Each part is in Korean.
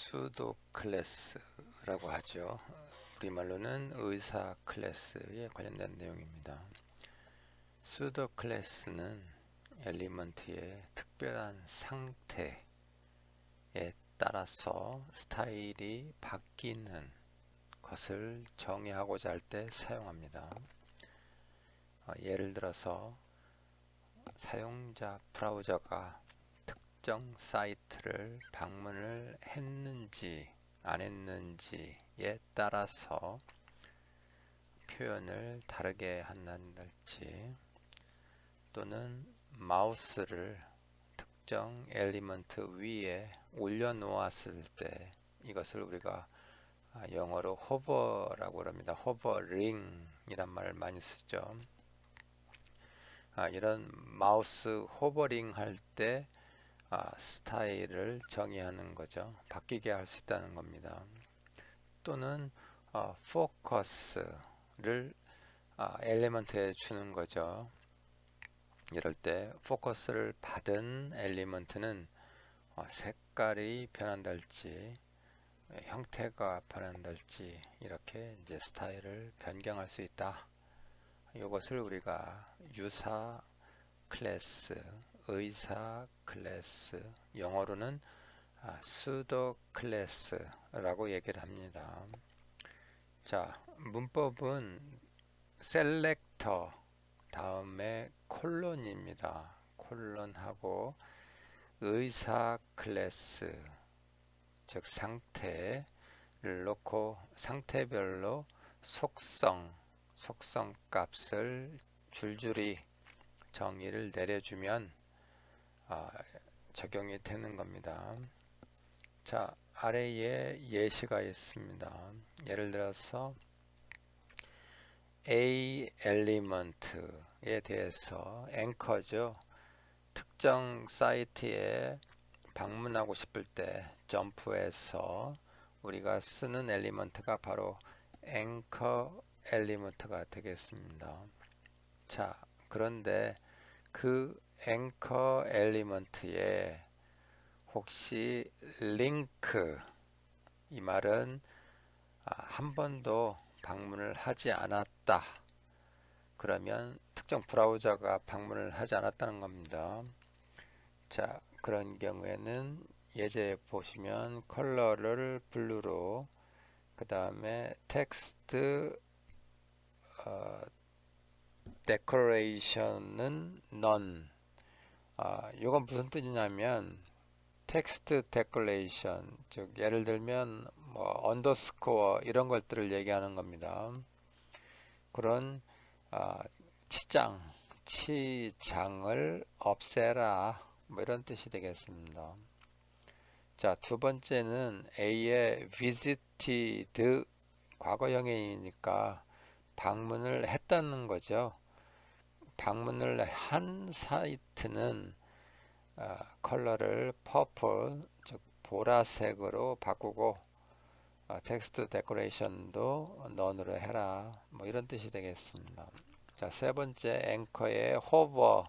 수도 클래스라고 하죠. 우리말로는 의사 클래스에 관련된 내용입니다. 수도 클래스는 엘리먼트의 특별한 상태에 따라서 스타일이 바뀌는 것을 정의하고자 할 때 사용합니다. 예를 들어서 사용자 브라우저가 특정 사이트를 방문을 했는지 안 했는지에 따라서 표현을 다르게 한다든지, 또는 마우스를 특정 엘리먼트 위에 올려 놓았을 때 이것을 우리가 영어로 호버라고 합니다. 호버링 이란 말을 많이 쓰죠. 이런 마우스 호버링 할 때 스타일을 정의하는 거죠. 바뀌게 할 수 있다는 겁니다. 또는 포커스를 엘리먼트에 주는 거죠. 이럴 때 포커스를 받은 엘리먼트는 색깔이 변한달지 형태가 변한달지 이렇게 이제 스타일을 변경할 수 있다. 이것을 우리가 유사 클래스, 의사 클래스, 영어로는 수도 클래스라고 얘기를 합니다. 자, 문법은 셀렉터 다음에 콜론입니다. 콜론하고 의사 클래스, 즉 상태를 놓고 상태별로 속성 값을 줄줄이 정의를 내려주면 적용이 되는 겁니다. 자, 아래에 예시가 있습니다. 예를 들어서 A 엘리먼트에 대해서 앵커죠. 특정 사이트에 방문하고 싶을 때 점프해서 우리가 쓰는 엘리먼트가 바로 앵커 엘리먼트가 되겠습니다. 자, 그런데 그 앵커 엘리먼트에 혹시 링크, 이 말은 한 번도 방문을 하지 않았다. 그러면 특정 브라우저가 방문을 하지 않았다는 겁니다. 자, 그런 경우에는 예제에 보시면 컬러를 블루로, 그 다음에 텍스트 데코레이션은 none. 이건 무슨 뜻이냐면 텍스트 데코레이션, 즉 예를 들면 뭐 언더스코어 이런 것들을 얘기하는 겁니다. 그런 치장을 없애라, 뭐 이런 뜻이 되겠습니다. 자, 두 번째는 A의 visited, 과거형이니까 방문을 했다는 거죠. 방문을 한 사이트는 컬러를 purple, 즉 보라색으로 바꾸고 텍스트 데코레이션도 none으로 해라, 뭐 이런 뜻이 되겠습니다. 자, 세 번째 앵커의 hover,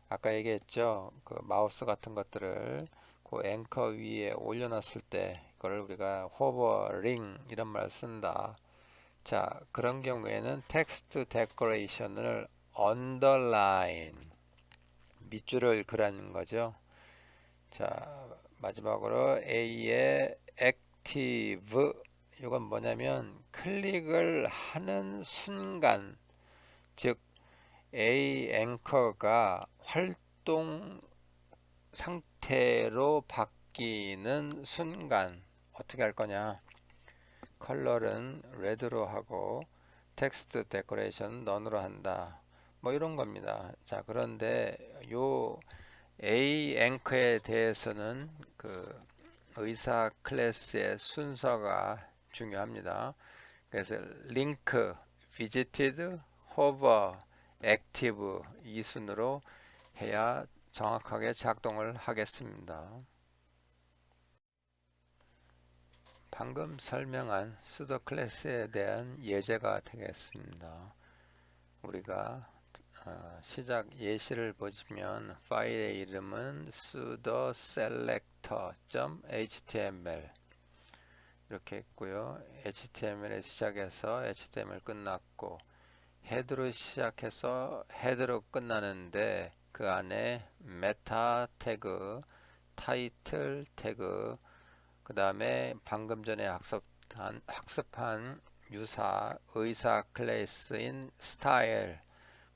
아까 얘기했죠. 그 마우스 같은 것들을 그 앵커 위에 올려놨을 때 그걸 우리가 hover링 이런 말을 쓴다. 자, 그런 경우에는 텍스트 데코레이션을 underline, 밑줄을 그라는 거죠. 자, 마지막으로 A의 active, 이건 뭐냐면 클릭을 하는 순간, 즉 A 앵커가 활동 상태로 바뀌는 순간 어떻게 할 거냐? 컬러는 레드로 하고 텍스트 데코레이션 none으로 한다. 뭐 이런 겁니다. 자, 그런데 요 A 앵커에 대해서는 그 의사 클래스의 순서가 중요합니다. 그래서 링크, visited, hover, active 이 순으로 해야 정확하게 작동을 하겠습니다. 방금 설명한 수도 클래스에 대한 예제가 되겠습니다. 우리가 시작 예시를 보시면 파일의 이름은 sudo selector.html, 이렇게 있고요. HTML에 시작해서 HTML 끝났고, 헤드로 시작해서 헤드로 끝나는데 그 안에 메타 태그, 타이틀 태그, 그 다음에 방금 전에 학습한 유사, 의사 클래스인 스타일,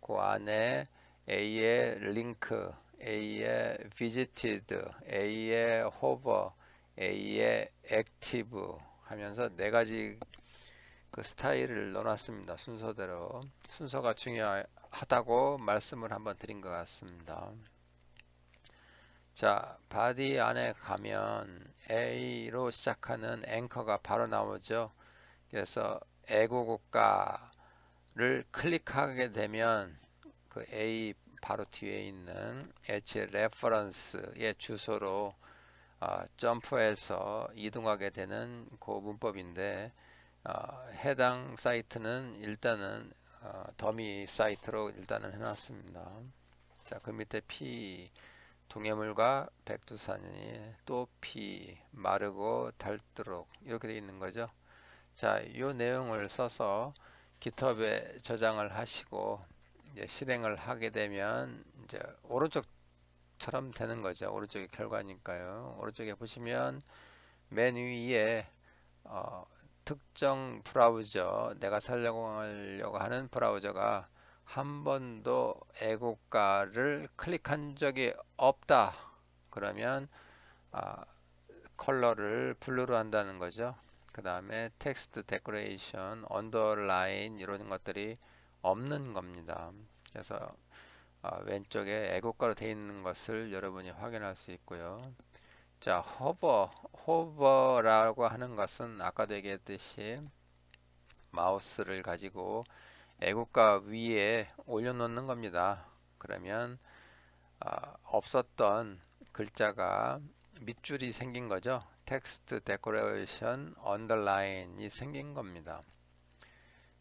그 안에 A의 링크, A의 visited, A의 hover, A의 active 하면서 네 가지 그 스타일을 넣어놨습니다. 순서대로. 순서가 중요하다고 말씀을 한번 드린 것 같습니다. 자, 바디 안에 가면 A로 시작하는 앵커가 바로 나오죠. 그래서 애국어가를 클릭하게 되면 그 A 바로 뒤에 있는 H 레퍼런스의 주소로 점프해서 이동하게 되는 그 문법인데, 해당 사이트는 일단은 더미 사이트로 일단은 해놨습니다. 자, 그 밑에 P 동해물과 백두산이 또 P 마르고 닳도록 이렇게 되어 있는 거죠. 자, 이 내용을 써서 GitHub에 저장을 하시고 이제 실행을 하게 되면 이제 오른쪽처럼 되는 거죠. 오른쪽이 결과니까요. 오른쪽에 보시면 맨 위에 특정 브라우저, 내가 사용하려고 하는 브라우저가 한 번도 애국가를 클릭한 적이 없다. 그러면 컬러를 블루로 한다는 거죠. 그 다음에 텍스트 데코레이션, 언더라인 이런 것들이 없는 겁니다. 그래서 왼쪽에 애국가로 되어 있는 것을 여러분이 확인할 수 있고요. 자, 호버라고 하는 것은 아까도 얘기했듯이 마우스를 가지고 애국가 위에 올려놓는 겁니다. 그러면 없었던 글자가 밑줄이 생긴 거죠. 텍스트 데코레이션 언더라인이 생긴 겁니다.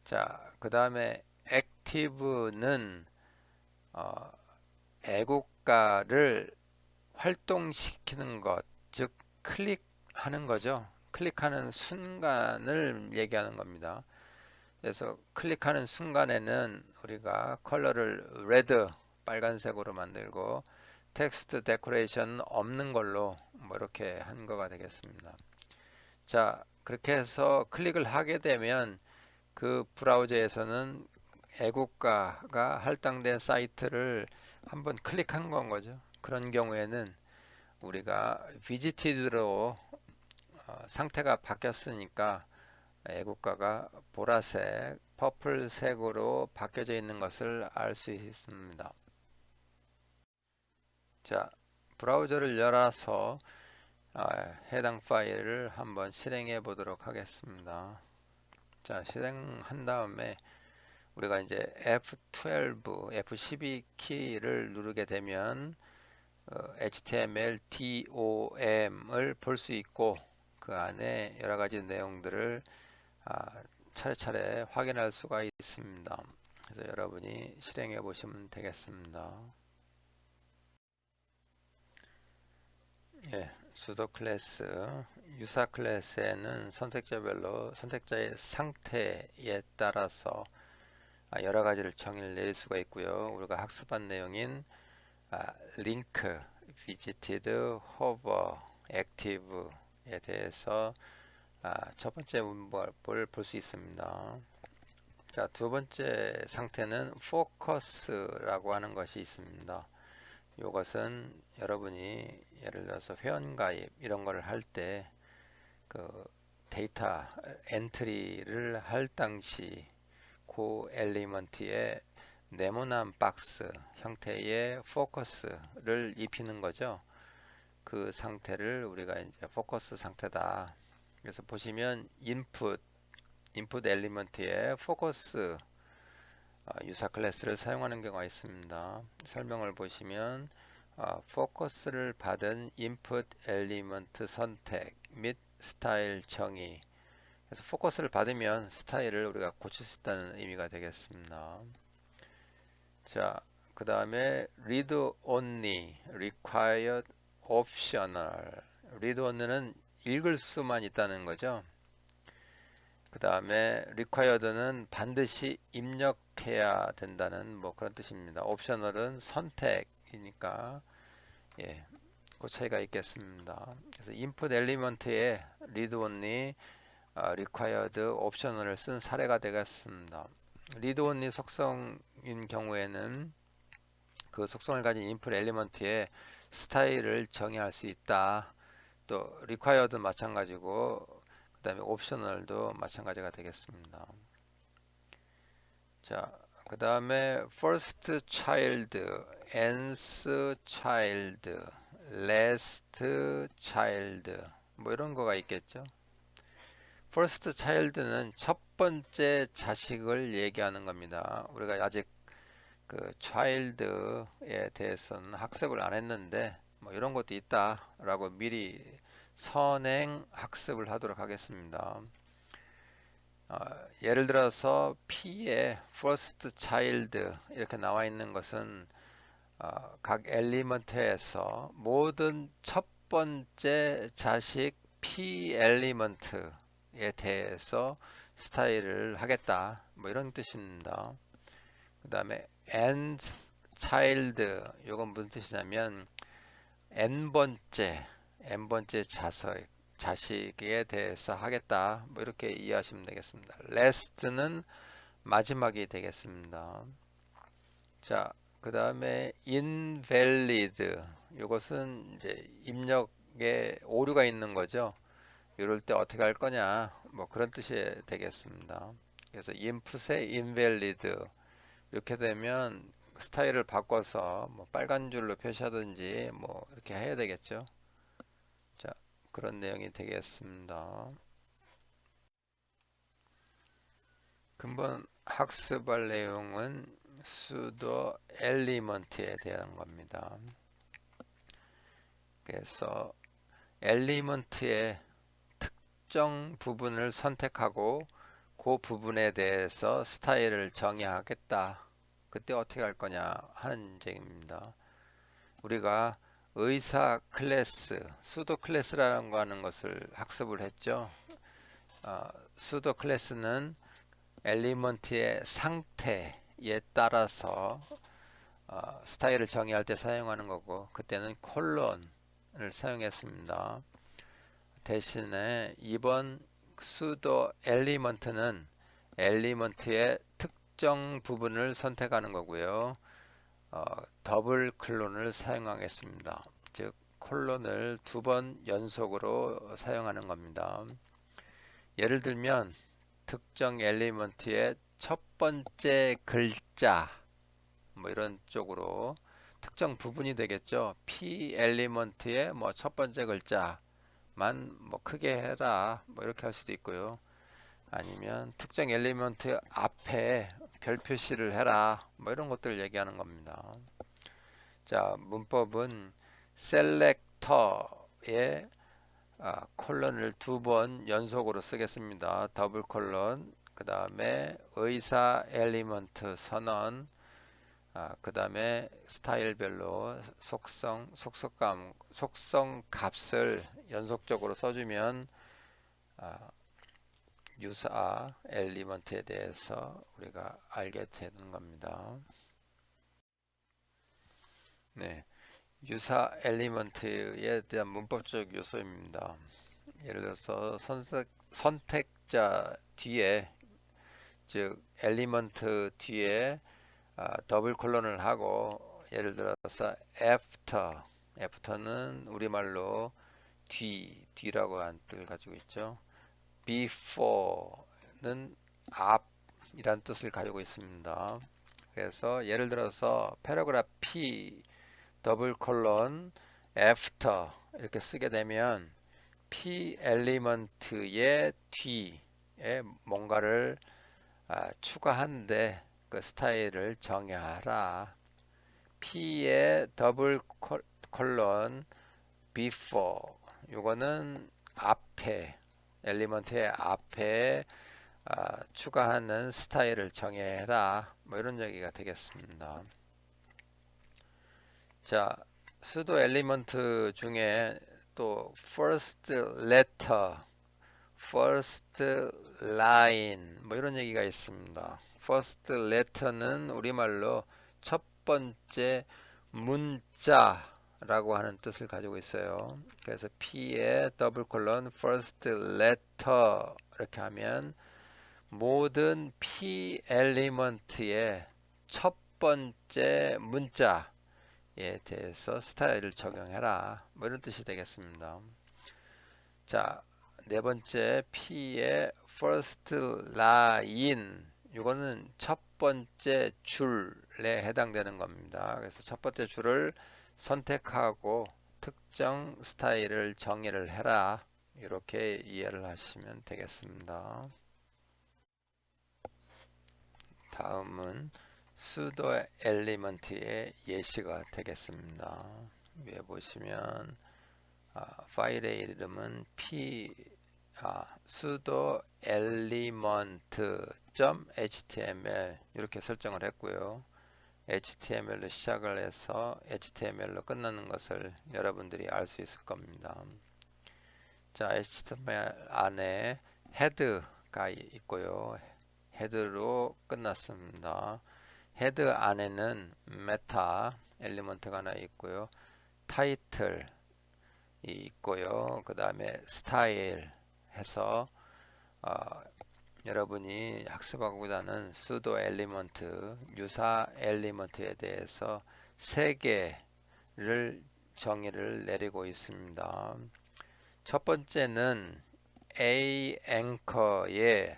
자, 그 다음에 액티브는 애국가를 활동시키는 것, 즉 클릭하는 거죠. 클릭하는 순간을 얘기하는 겁니다. 그래서 클릭하는 순간에는 우리가 컬러를 레드, 빨간색으로 만들고 텍스트 데코레이션 없는 걸로 뭐 이렇게 한 거가 되겠습니다. 자, 그렇게 해서 클릭을 하게 되면 그 브라우저에서는 애국가가 할당된 사이트를 한번 클릭한 건 거죠. 그런 경우에는 우리가 visited로 상태가 바뀌었으니까 애국가가 보라색, 퍼플색으로 바뀌어져 있는 것을 알 수 있습니다. 자, 브라우저를 열어서 해당 파일을 한번 실행해 보도록 하겠습니다. 자, 실행한 다음에 우리가 이제 F12, F12 키를 누르게 되면 HTML, DOM을 볼 수 있고 그 안에 여러 가지 내용들을 차례차례 확인할 수가 있습니다. 그래서 여러분이 실행해 보시면 되겠습니다. 예, 수도 클래스, 유사 클래스에는 선택자별로 선택자의 상태에 따라서 여러 가지를 정의를 내릴 수가 있고요. 우리가 학습한 내용인 링크, visited, hover, active에 대해서 첫 번째 문법을 볼 수 있습니다. 자, 두 번째 상태는 focus라고 하는 것이 있습니다. 이것은 여러분이 예를 들어서 회원가입 이런 거를 할 때 그 데이터 엔트리를 할 당시 그 엘리먼트에 네모난 박스 형태의 포커스를 입히는 거죠. 그 상태를 우리가 이제 포커스 상태다. 그래서 보시면 인풋 엘리먼트에 포커스 유사 클래스를 사용하는 경우가 있습니다. 설명을 보시면 포커스를 받은 인풋 엘리먼트 선택 및 스타일 정의. 그래서 포커스를 받으면 스타일을 우리가 고칠 수 있다는 의미가 되겠습니다. 자, 그 다음에 read only, required, optional. read only는 읽을 수만 있다는 거죠. 그 다음에 required는 반드시 입력해야 된다는 뭐 그런 뜻입니다. optional은 선택이니까 예, 그 차이가 있겠습니다. 그래서 input element에 read only, required, optional을 쓴 사례가 되겠습니다. read only 속성인 경우에는 그 속성을 가진 input element에 스타일을 정의할 수 있다. 또 required 마찬가지고 그 다음에 옵셔널도 마찬가지가 되겠습니다. 자, 그 다음에 first child, nth child, last child 뭐 이런 거가 있겠죠. first child는 첫 번째 자식을 얘기하는 겁니다. 우리가 아직 그 child에 대해서는 학습을 안 했는데 뭐 이런 것도 있다라고 미리 선행 학습을 하도록 하겠습니다. 예를 들어서 P의 first child 이렇게 나와 있는 것은 각 엘리먼트에서 모든 첫 번째 자식 P 엘리먼트에 대해서 스타일을 하겠다 뭐 이런 뜻입니다. 그 다음에 nth child 요건 무슨 뜻이냐면 n번째 자식에 대해서 하겠다 뭐 이렇게 이해하시면 되겠습니다. last는 마지막이 되겠습니다. 자, 그 다음에 invalid 요것은 이제 입력에 오류가 있는 거죠. 이럴 때 어떻게 할 거냐 뭐 그런 뜻이 되겠습니다. 그래서 input에 invalid 이렇게 되면 스타일을 바꿔서 뭐 빨간 줄로 표시하든지 뭐 이렇게 해야 되겠죠. 자, 그런 내용이 되겠습니다. 근본 학습할 내용은 pseudo element에 대한 겁니다. 그래서 element의 특정 부분을 선택하고 그 부분에 대해서 스타일을 정의하겠다. 그때 어떻게 할 거냐 하는 얘기입니다. 우리가 의사 클래스, 수도 클래스라는 거 하는 것을 학습을 했죠. 수도 클래스는 엘리먼트의 상태에 따라서 스타일을 정의할 때 사용하는 거고 그때는 콜론을 사용했습니다. 대신에 이번 수도 엘리먼트는 엘리먼트의 특정 부분을 선택하는 거고요. 더블 클론을 사용하겠습니다. 즉 콜론을 2번 연속으로 사용하는 겁니다. 예를 들면 특정 엘리먼트의 첫 번째 글자 뭐 이런 쪽으로 특정 부분이 되겠죠. P 엘리먼트의 뭐 첫 번째 글자만 뭐 크게 해라 뭐 이렇게 할 수도 있고요. 아니면 특정 엘리먼트 앞에 별 표시를 해라 뭐 이런 것들을 얘기하는 겁니다. 자, 문법은 셀렉터에 콜론을 2번 연속으로 쓰겠습니다. 더블 콜론 그 다음에 의사 엘리먼트 선언 그 다음에 스타일별로 속성 값을 연속적으로 써주면 유사 엘리먼트에 대해서 우리가 알게 되는 겁니다. 네, 유사 엘리먼트에 대한 문법적 요소입니다. 예를 들어서 선택자 뒤에 즉 엘리먼트 뒤에 더블 콜론을 하고 예를 들어서 after는 우리말로 뒤라고 한 뜻을 가지고 있죠. before는 앞이란 뜻을 가지고 있습니다. 그래서 예를 들어서 패러그래프 P 더블 콜론 after 이렇게 쓰게 되면 P 엘리먼트의 뒤에 뭔가를 추가한데 그 스타일을 정의하라. P의 더블 콜론 before 요거는 앞에 엘리먼트의 앞에 추가하는 스타일을 정해라 뭐 이런 얘기가 되겠습니다. 자, 수도 엘리먼트 중에 또 first letter, first line 뭐 이런 얘기가 있습니다. first letter는 우리말로 첫 번째 문자라고 하는 뜻을 가지고 있어요. 그래서 P에 더블 콜론 first letter 이렇게 하면 모든 P 엘리먼트의 첫 번째 문자에 대해서 스타일을 적용해라 뭐 이런 뜻이 되겠습니다. 자, 네 번째 P의 first line 이거는 첫 번째 줄에 해당되는 겁니다. 그래서 첫 번째 줄을 선택하고 특정 스타일을 정의를 해라 이렇게 이해를 하시면 되겠습니다. 다음은 pseudo element의 예시가 되겠습니다. 위에 보시면 파일의 이름은 pseudo element.html 이렇게 설정을 했고요. HTML로 시작을 해서 HTML로 끝나는 것을 여러분들이 알 수 있을 겁니다. 자, HTML 안에 헤드가 있고요. 헤드로 끝났습니다. 헤드 안에는 메타 엘리먼트가 하나 있고요. 타이틀 있고요. 그 다음에 스타일 해서 여러분이 학습하고자 하는 수도 엘리먼트, 유사 엘리먼트에 대해서 3개를 정의를 내리고 있습니다. 첫 번째는 A 앵커에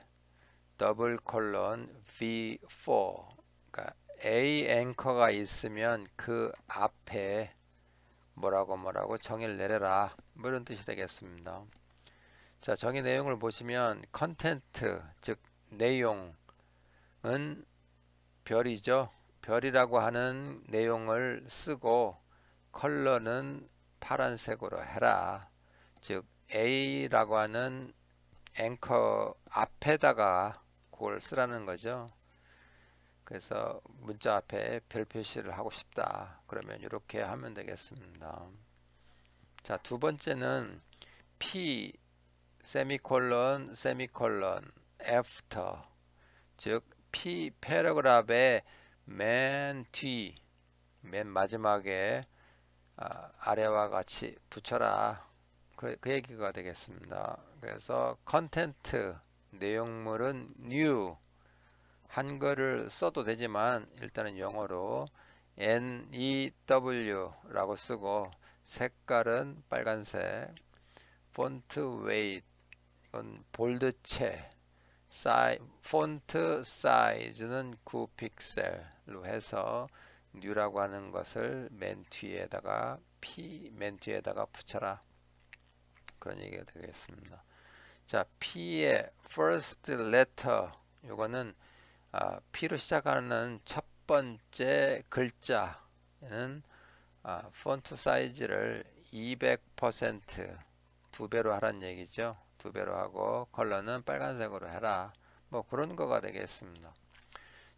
더블 콜론 V4 그러니까 A 앵커가 있으면 그 앞에 뭐라고 정의를 내려라 뭐 이런 뜻이 되겠습니다. 자, 정의 내용을 보시면 컨텐트 즉 내용은 별이죠. 별이라고 하는 내용을 쓰고 컬러는 파란색으로 해라. 즉 A라고 하는 앵커 앞에다가 그걸 쓰라는 거죠. 그래서 문자 앞에 별 표시를 하고 싶다. 그러면 이렇게 하면 되겠습니다. 자, 두 번째는 P 세미콜론 after 즉 P 패러그래프의 맨 마지막에 아래와 같이 붙여라. 그 얘기가 되겠습니다. 그래서 컨텐트 내용물은 new 한글을 써도 되지만 일단은 영어로 NEW라고 쓰고 색깔은 빨간색 폰트 웨이트 이건 볼드체 폰트 사이즈는 9픽셀로 해서 new라고 하는 것을 맨 뒤에다가 맨 뒤에다가 붙여라 그런 얘기가 되겠습니다. 자, P의 first letter 이거는 P로 시작하는 첫 번째 글자는 폰트 사이즈를 200% 2배로 하란 얘기죠. 2배로 하고 컬러는 빨간색으로 해라. 뭐 그런 거가 되겠습니다.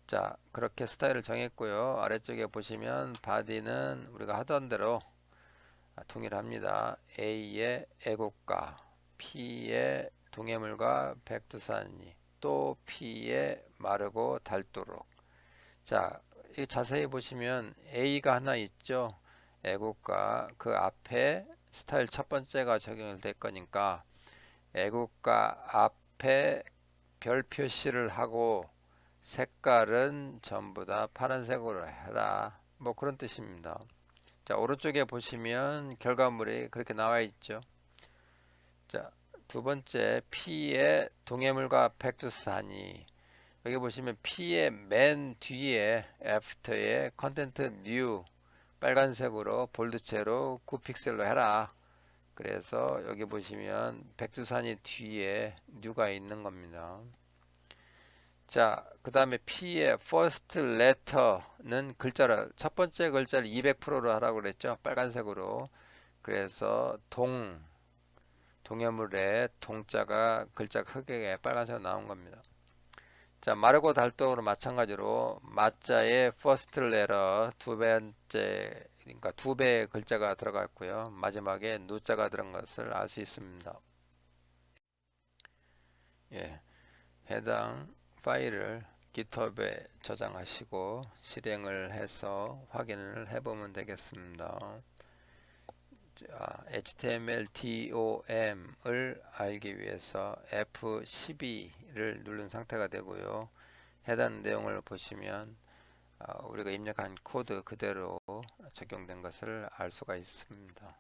자, 그렇게 스타일을 정했고요. 아래쪽에 보시면 바디는 우리가 하던 대로 동일합니다. A의 애국가, P의 동해물과 백두산이, 또 P의 마르고 닳도록. 자, 이 자세히 보시면 A가 하나 있죠. 애국가 그 앞에 스타일 첫 번째가 적용될 거니까 애국가 앞에 별 표시를 하고 색깔은 전부 다 파란색으로 해라. 뭐 그런 뜻입니다. 자, 오른쪽에 보시면 결과물이 그렇게 나와 있죠. 자, 두 번째 P의 동해물과 백두산이 여기 보시면 P의 맨 뒤에 after에 컨텐트 new 빨간색으로 볼드체로 9픽셀로 해라. 그래서 여기 보시면 백두산이 뒤에 new가 있는 겁니다. 자, 그 다음에 P의 first letter는 글자를 첫 번째 글자를 200%로 하라고 그랬죠. 빨간색으로. 그래서 동해물에 동자가 글자 크게 빨간색으로 나온 겁니다. 자, 마르고 닳도록으로 마찬가지로 마자의 first letter 두 번째 그러니까 2배의 글자가 들어갔고요. 마지막에 누자가 들어간 것을 알 수 있습니다. 예, 해당 파일을 GitHub에 저장하시고 실행을 해서 확인을 해보면 되겠습니다. 자, HTML DOM을 알기 위해서 F12를 누른 상태가 되고요. 해당 내용을 보시면 우리가 입력한 코드 그대로 적용된 것을 알 수가 있습니다.